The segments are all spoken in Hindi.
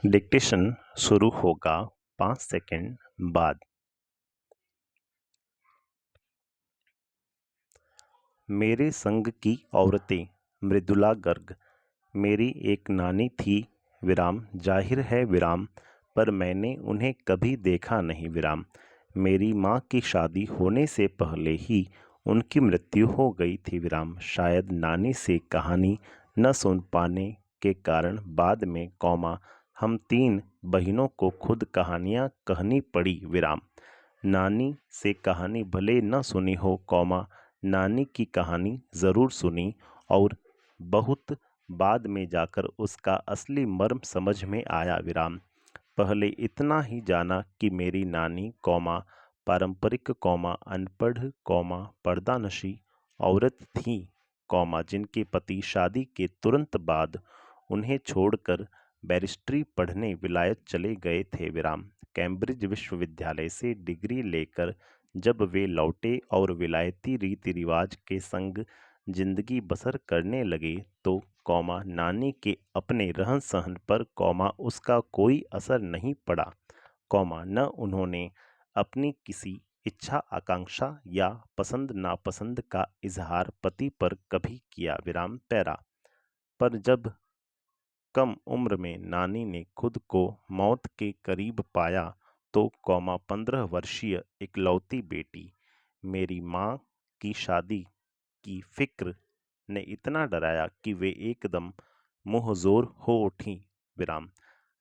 डिक्टेशन शुरू होगा 5 सेकंड बाद। मेरे संग की औरतें मृदुला गर्ग। मेरी एक नानी थी विराम, जाहिर है विराम, पर मैंने उन्हें कभी देखा नहीं विराम। मेरी माँ की शादी होने से पहले ही उनकी मृत्यु हो गई थी विराम। शायद नानी से कहानी न सुन पाने के कारण बाद में कौमा हम 3 बहनों को खुद कहानियाँ कहनी पड़ी विराम। नानी से कहानी भले न सुनी हो कौमा, नानी की कहानी ज़रूर सुनी और बहुत बाद में जाकर उसका असली मर्म समझ में आया विराम। पहले इतना ही जाना कि मेरी नानी कौमा पारंपरिक कौमा अनपढ़ कौमा पर्दानशी औरत थी कौमा, जिनके पति शादी के तुरंत बाद उन्हें छोड़कर बैरिस्ट्री पढ़ने विलायत चले गए थे विराम। कैम्ब्रिज विश्वविद्यालय से डिग्री लेकर जब वे लौटे और विलायती रीति रिवाज के संग जिंदगी बसर करने लगे तो कौमा नानी के अपने रहन सहन पर कौमा उसका कोई असर नहीं पड़ा कौमा न उन्होंने अपनी किसी इच्छा आकांक्षा या पसंद नापसंद का इजहार पति पर कभी किया विराम पैरा। पर जब कम उम्र में नानी ने खुद को मौत के करीब पाया तो कौमा 15 वर्षीय इकलौती बेटी मेरी माँ की शादी की फिक्र ने इतना डराया कि वे एकदम मुंहजोर हो उठी विराम।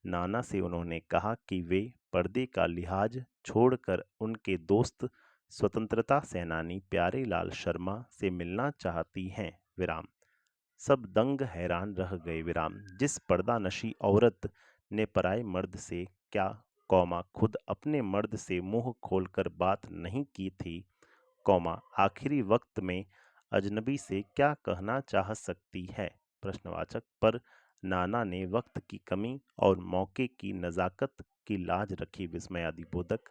नाना से उन्होंने कहा कि वे पर्दे का लिहाज छोड़कर उनके दोस्त स्वतंत्रता सेनानी प्यारेलाल शर्मा से मिलना चाहती हैं विराम। सब दंग हैरान रह गए विराम। जिस पर्दानशी औरत ने पराए मर्द से क्या कौमा खुद अपने मर्द से मुंह खोलकर बात नहीं की थी कौमा आखिरी वक्त में अजनबी से क्या कहना चाह सकती है प्रश्नवाचक। पर नाना ने वक्त की कमी और मौके की नज़ाकत की लाज रखी विस्मयादिबोधक।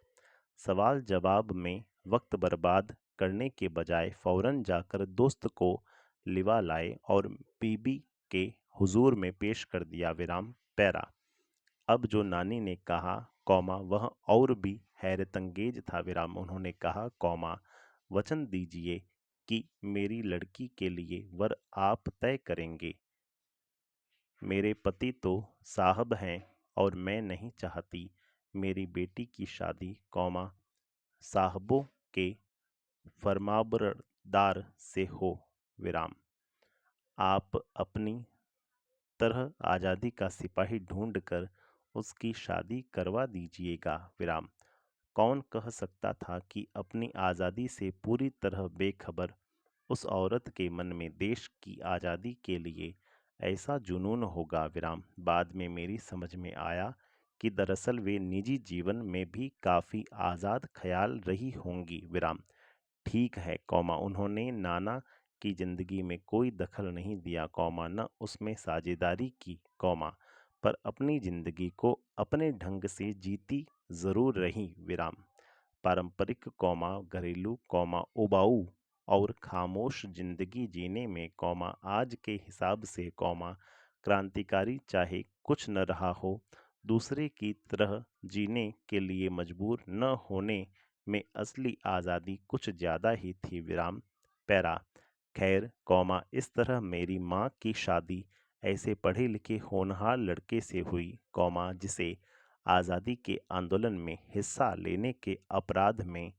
सवाल जवाब में वक्त बर्बाद करने के बजाय फौरन जाकर दोस्त को लिवा लाए और बीबी के हुजूर में पेश कर दिया विराम पैरा। अब जो नानी ने कहा कौमा वह और भी हैरतंगेज था विराम। उन्होंने कहा कौमा वचन दीजिए कि मेरी लड़की के लिए वर आप तय करेंगे। मेरे पति तो साहब हैं और मैं नहीं चाहती मेरी बेटी की शादी कौमा साहबों के फरमाबरदार से हो विराम। आप अपनी तरह आज़ादी का सिपाही ढूंढकर उसकी शादी करवा दीजिएगा विराम। कौन कह सकता था कि अपनी आज़ादी से पूरी तरह बेखबर उस औरत के मन में देश की आज़ादी के लिए ऐसा जुनून होगा विराम। बाद में मेरी समझ में आया कि दरअसल वे निजी जीवन में भी काफ़ी आज़ाद ख्याल रही होंगी विराम। ठीक है कौमा उन्होंने नाना की जिंदगी में कोई दखल नहीं दिया कौमा न उसमें साझेदारी की कौमा, पर अपनी जिंदगी को अपने ढंग से जीती जरूर रही विराम। पारंपरिक कौमा घरेलू कौमा उबाऊ और खामोश जिंदगी जीने में कौमा आज के हिसाब से कौमा क्रांतिकारी चाहे कुछ न रहा हो, दूसरे की तरह जीने के लिए मजबूर न होने में असली आज़ादी कुछ ज़्यादा ही थी विराम पैरा। खैर कौमा इस तरह मेरी माँ की शादी ऐसे पढ़े लिखे होनहार लड़के से हुई कौमा जिसे आज़ादी के आंदोलन में हिस्सा लेने के अपराध में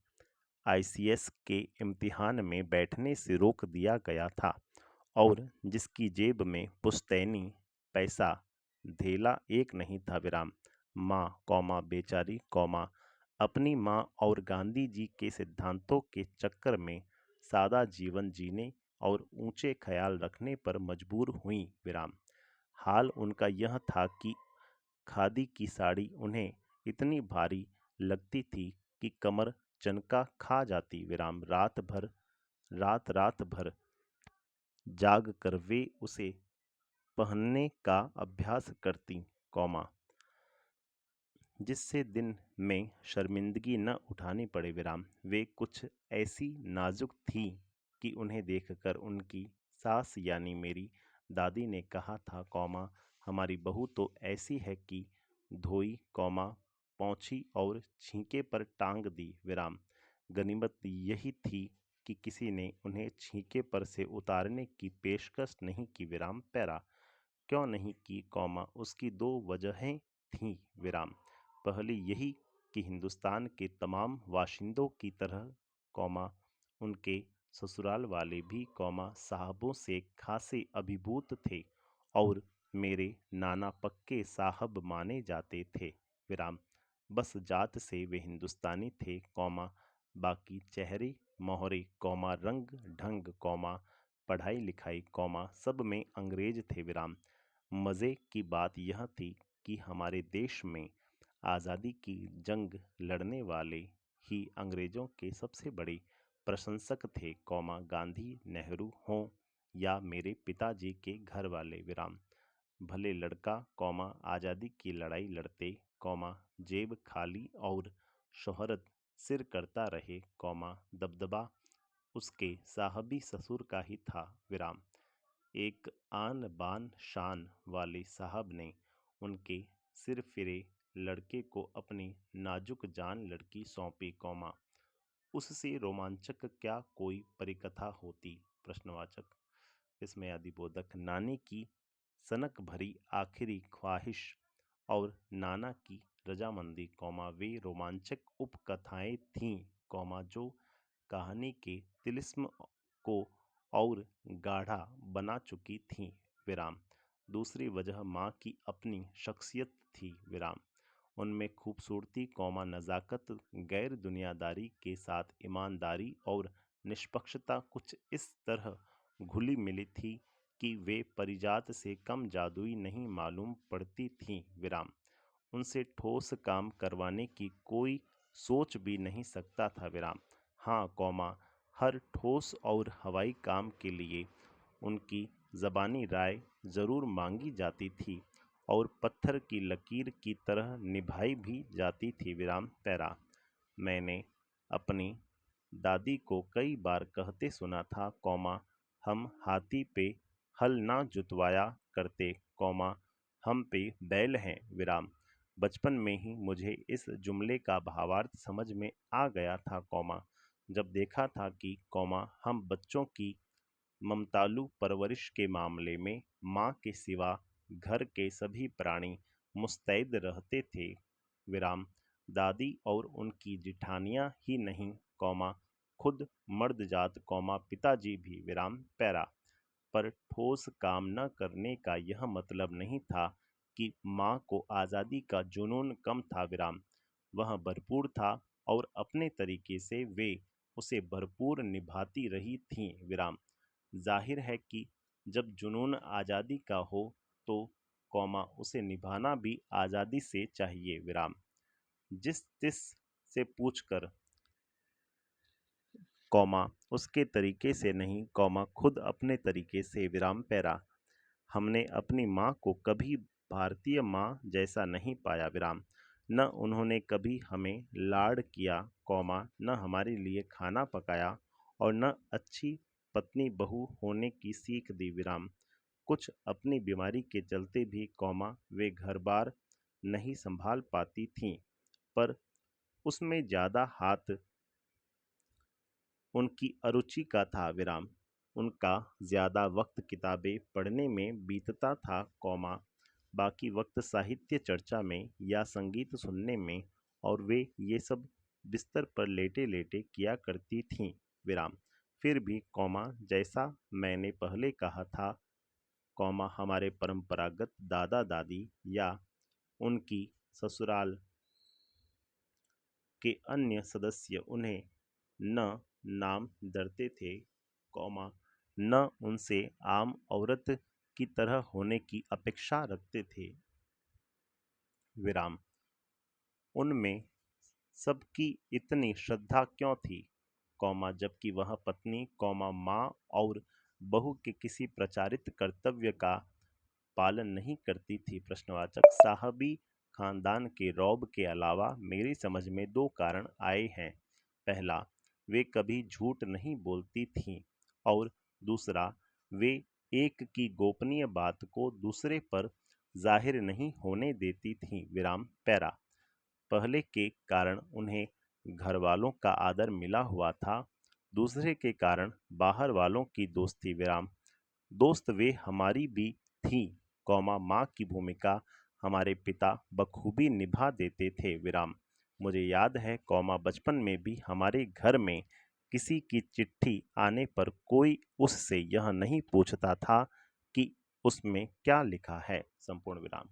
आईसीएस के इम्तिहान में बैठने से रोक दिया गया था और जिसकी जेब में पुश्तैनी पैसा धेला एक नहीं था विराम। माँ कौमा बेचारी कौमा अपनी माँ और गांधी जी के सिद्धांतों के चक्कर में सादा जीवन जीने और ऊंचे ख्याल रखने पर मजबूर हुई विराम। हाल उनका यह था कि खादी की साड़ी उन्हें इतनी भारी लगती थी कि कमर चनका खा जाती विराम। रात भर जाग कर वे उसे पहनने का अभ्यास करती कौमा, जिससे दिन में शर्मिंदगी न उठानी पड़े विराम। वे कुछ ऐसी नाजुक थी कि उन्हें देखकर उनकी सास यानी मेरी दादी ने कहा था कौमा हमारी बहू तो ऐसी है कि धोई कौमा पहुंची और छींके पर टांग दी विराम। गनीमत यही थी कि किसी ने उन्हें छींके पर से उतारने की पेशकश नहीं की विराम पैरा। क्यों नहीं की कौमा उसकी दो वजहें थीं विराम। पहली यही कि हिंदुस्तान के तमाम वाशिंदों की तरह कौमा उनके ससुराल वाले भी कौमा साहबों से खासे अभिभूत थे और मेरे नाना पक्के साहब माने जाते थे विराम। बस जात से वे हिंदुस्तानी थे कौमा बाकी चेहरे मोहरे कौमा रंग ढंग कौमा पढ़ाई लिखाई कौमा सब में अंग्रेज थे विराम। मज़े की बात यह थी कि हमारे देश में आज़ादी की जंग लड़ने वाले ही अंग्रेज़ों के सबसे बड़े प्रशंसक थे कौमा गांधी नेहरू हों या मेरे पिताजी के घर वाले विराम। भले लड़का कौमा आज़ादी की लड़ाई लड़ते कौमा जेब खाली और शोहरत सिर करता रहे कौमा दबदबा उसके साहबी ससुर का ही था विराम। एक आन बान शान वाले साहब ने उनके सिर फिरे लड़के को अपनी नाजुक जान लड़की सौंपी कौमा। उससे रोमांचक क्या कोई परिकथा होती प्रश्नवाचक। इसमें आदिबोधक नानी की सनक भरी आखिरी ख्वाहिश और नाना की रजामंदी कौमा वे रोमांचक उपकथाएं थीं कौमा जो कहानी के तिलिस्म को और गाढ़ा बना चुकी थीं विराम। दूसरी वजह माँ की अपनी शख्सियत थी विराम। उनमें खूबसूरती कौमा नज़ाकत गैर दुनियादारी के साथ ईमानदारी और निष्पक्षता कुछ इस तरह घुली मिली थी कि वे परिजात से कम जादुई नहीं मालूम पड़ती थीं विराम। उनसे ठोस काम करवाने की कोई सोच भी नहीं सकता था विराम। हाँ कौमा हर ठोस और हवाई काम के लिए उनकी ज़बानी राय ज़रूर मांगी जाती थी और पत्थर की लकीर की तरह निभाई भी जाती थी विराम पैरा। मैंने अपनी दादी को कई बार कहते सुना था कौमा हम हाथी पे हल ना जुतवाया करते कौमा हम पे बैल हैं विराम। बचपन में ही मुझे इस जुमले का भावार्थ समझ में आ गया था कौमा जब देखा था कि कौमा हम बच्चों की ममतालू परवरिश के मामले में माँ के सिवा घर के सभी प्राणी मुस्तैद रहते थे विराम। दादी और उनकी जिठानियाँ ही नहीं कौमा खुद मर्द जात कौमा पिताजी भी विराम पैरा। पर ठोस काम न करने का यह मतलब नहीं था कि माँ को आज़ादी का जुनून कम था विराम। वह भरपूर था और अपने तरीके से वे उसे भरपूर निभाती रही थीं विराम। जाहिर है कि जब जुनून आज़ादी का हो तो कौमा उसे निभाना भी आज़ादी से चाहिए विराम। जिस तिस से पूछकर कौमा उसके तरीके से नहीं कौमा खुद अपने तरीके से विराम पैरा। हमने अपनी माँ को कभी भारतीय माँ जैसा नहीं पाया विराम। न उन्होंने कभी हमें लाड़ किया कौमा न हमारे लिए खाना पकाया और न अच्छी पत्नी बहू होने की सीख दी विराम। कुछ अपनी बीमारी के चलते भी कौमा वे घर बार नहीं संभाल पाती थीं पर उसमें ज़्यादा हाथ उनकी अरुचि का था विराम। उनका ज़्यादा वक्त किताबें पढ़ने में बीतता था कौमा बाकी वक्त साहित्य चर्चा में या संगीत सुनने में और वे ये सब बिस्तर पर लेटे लेटे किया करती थीं विराम। फिर भी कौमा जैसा मैंने पहले कहा था कौमा हमारे परंपरागत दादा दादी या उनकी ससुराल के अन्य सदस्य उन्हें न नाम डरते थे कौमा न उनसे आम औरत की तरह होने की अपेक्षा रखते थे विराम। उनमें सबकी इतनी श्रद्धा क्यों थी कौमा जबकि वह पत्नी कौमा माँ और बहू के किसी प्रचारित कर्तव्य का पालन नहीं करती थी प्रश्नवाचक। साहबी खानदान के रौब के अलावा मेरी समझ में दो कारण आए हैं। पहला वे कभी झूठ नहीं बोलती थीं और दूसरा वे एक की गोपनीय बात को दूसरे पर जाहिर नहीं होने देती थीं विराम पैरा। पहले के कारण उन्हें घर वालों का आदर मिला हुआ था, दूसरे के कारण बाहर वालों की दोस्ती विराम। दोस्त वे हमारी भी थी, कौमा माँ की भूमिका हमारे पिता बखूबी निभा देते थे विराम। मुझे याद है कौमा बचपन में भी हमारे घर में किसी की चिट्ठी आने पर कोई उससे यह नहीं पूछता था कि उसमें क्या लिखा है, संपूर्ण विराम।